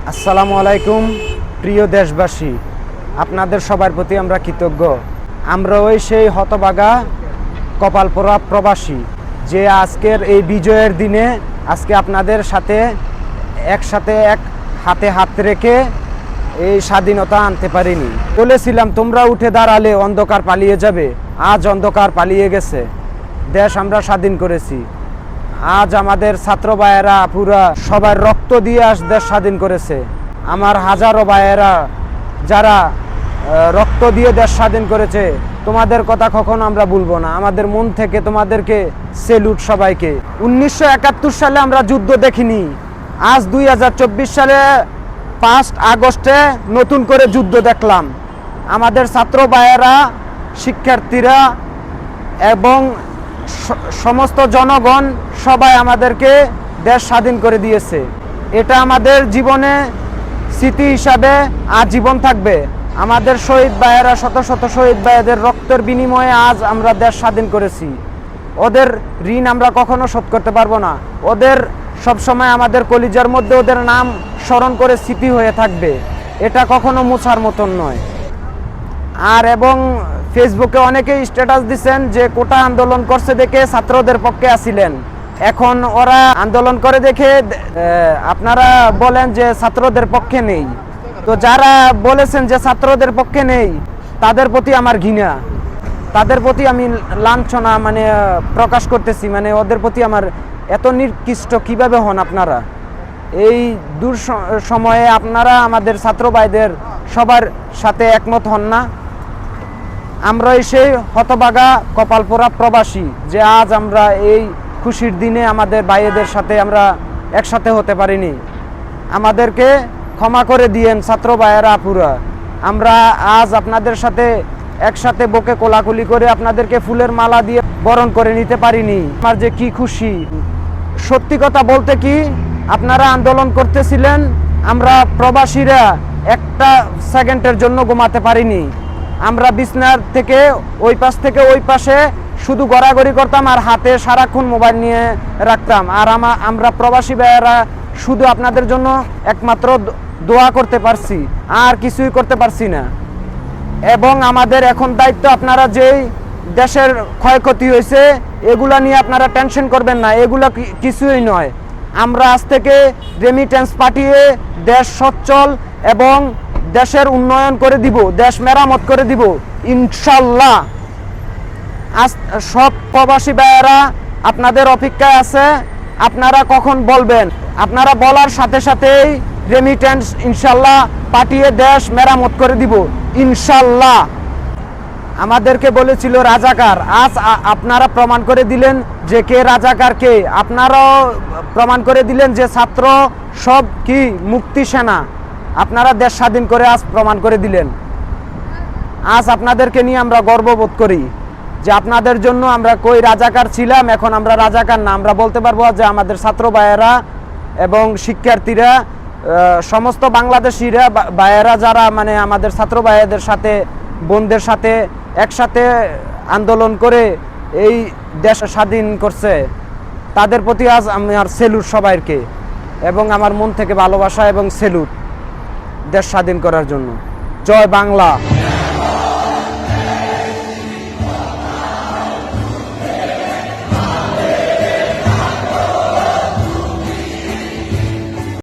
আসসালামু আলাইকুম প্রিয় দেশবাসী, আপনাদের সবার প্রতি আমরা কৃতজ্ঞ। আমরা ওই সেই হতভাগা কপালপোড়া প্রবাসী যে আজকের এই বিজয়ের দিনে আজকে আপনাদের সাথে একসাথে এক হাতে হাত রেখে এই স্বাধীনতা আনতে পারিনি। বলেছিলাম তোমরা উঠে দাঁড়ালে অন্ধকার পালিয়ে যাবে, আজ অন্ধকার পালিয়ে গেছে। দেশ আমরা স্বাধীন করেছি। আজ আমাদের ছাত্র ভাইয়েরা পুরা সবার রক্ত দিয়ে আজ দেশ স্বাধীন করেছে। আমার হাজারো ভাইয়েরা যারা রক্ত দিয়ে দেশ স্বাধীন করেছে, তোমাদের কথা কখনো আমরা ভুলবো না। আমাদের মন থেকে তোমাদেরকে সেলুট সবাইকে। 1971 সালে আমরা যুদ্ধ দেখিনি, আজ 2024 সালে 5 আগস্টে নতুন করে যুদ্ধ দেখলাম। আমাদের ছাত্র ভাইয়েরা, শিক্ষার্থীরা এবং সমস্ত জনগণ সবাই আমাদেরকে দেশ স্বাধীন করে দিয়েছে। এটা আমাদের জীবনে স্মৃতি হিসাবে আজীবন থাকবে। আমাদের শহীদ ভাইয়েরা, শত শত শহীদ ভাইদের রক্তের বিনিময়ে আজ আমরা দেশ স্বাধীন করেছি। ওদের ঋণ আমরা কখনো শোধ করতে পারবো না। ওদের সবসময় আমাদের কলিজার মধ্যে ওদের নাম স্মরণ করে স্মৃতি হয়ে থাকবে। এটা কখনো মোছার মতন নয়। আর এবং ফেসবুকে অনেকেই স্ট্যাটাস দিচ্ছেন যে কোটা আন্দোলন করছে দেখে ছাত্রদের পক্ষে আছিলেন, এখন ওরা আন্দোলন করে দেখে আপনারা বলেন যে ছাত্রদের পক্ষে নেই। তো যারা বলেছেন যে ছাত্রদের পক্ষে নেই, তাদের প্রতি আমার ঘৃণা, তাদের প্রতি আমি লাঞ্ছনা প্রকাশ করতেছি। ওদের প্রতি আমার এত নিকৃষ্ট কিভাবে হন আপনারা? এই দূর সময়ে আপনারা আমাদের ছাত্র ভাইদের সবার সাথে একমত হন না। আমরা সেই হতভাগা কপালপোড়া প্রবাসী যে আজ আমরা এই খুশির দিনে আমাদের ভাইদের সাথে আমরা একসাথে হতে পারিনি। আমাদেরকে ক্ষমা করে দিয়েন ছাত্র ভাইয়েরা আপুরা। আমরা আজ আপনাদের সাথে একসাথে বুকে কোলাকুলি করে আপনাদেরকে ফুলের মালা দিয়ে বরণ করে নিতে পারিনি। আমার যে কি খুশি! সত্যি কথা বলতে কি, আপনারা আন্দোলন করতেছিলেন, আমরা প্রবাসীরা একটা সেকেন্ডের জন্য ঘুমাতে পারিনি। আমরা বিছনার থেকে ওই পাশ থেকে ওই পাশে শুধু গড়াগড়ি করতাম আর হাতে সারাক্ষণ মোবাইল নিয়ে রাখতাম। আর আমরা প্রবাসী ভাইয়েরা শুধু আপনাদের জন্য একমাত্র দোয়া করতে পারছি, আর কিছুই করতে পারছি না। এবং আমাদের এখন দায়িত্ব, আপনারা যেই দেশের ক্ষয়ক্ষতি হয়েছে এগুলা নিয়ে আপনারা টেনশন করবেন না, এগুলা কিছুই নয়। আমরা আজ থেকে রেমিটেন্স পাঠিয়ে দেশ সচ্ছল এবং দেশের উন্নয়ন করে দিব, দেশ মেরামত করে দিব ইনশাল্লাহ। আজ সব প্রবাসী ভাইয়েরা আপনাদের অপেক্ষায় আছে, আপনারা কখন বলবেন। আপনারা বলার সাথে সাথেই রেমিটেন্স ইনশাল্লাহ পাঠিয়ে দেশ মেরামত করে দিব ইনশাল্লাহ। আমাদেরকে বলেছিল রাজাকার, আজ আপনারা প্রমাণ করে দিলেন যে কে রাজাকার কে। আপনারাও প্রমাণ করে দিলেন যে ছাত্র সব কি মুক্তি সেনা। আপনারা দেশ স্বাধীন করে আজ প্রমাণ করে দিলেন। আজ আপনাদেরকে নিয়ে আমরা গর্ববোধ করি যে আপনাদের জন্য আমরা কই রাজাকার ছিলাম, এখন আমরা রাজাকার না। আমরা বলতে পারবো যে আমাদের ছাত্র ভাইয়েরা এবং শিক্ষার্থীরা, সমস্ত বাংলাদেশিরা ভাইয়েরা যারা আমাদের ছাত্র ভাইয়েদের সাথে, বোনদের সাথে একসাথে আন্দোলন করে এই দেশ স্বাধীন করছে, তাদের প্রতি আজ আমার সেলুট সবাইকে। এবং আমার মন থেকে ভালোবাসা এবং সেলুট দেশ স্বাধীন করার জন্য। জয় বাংলা।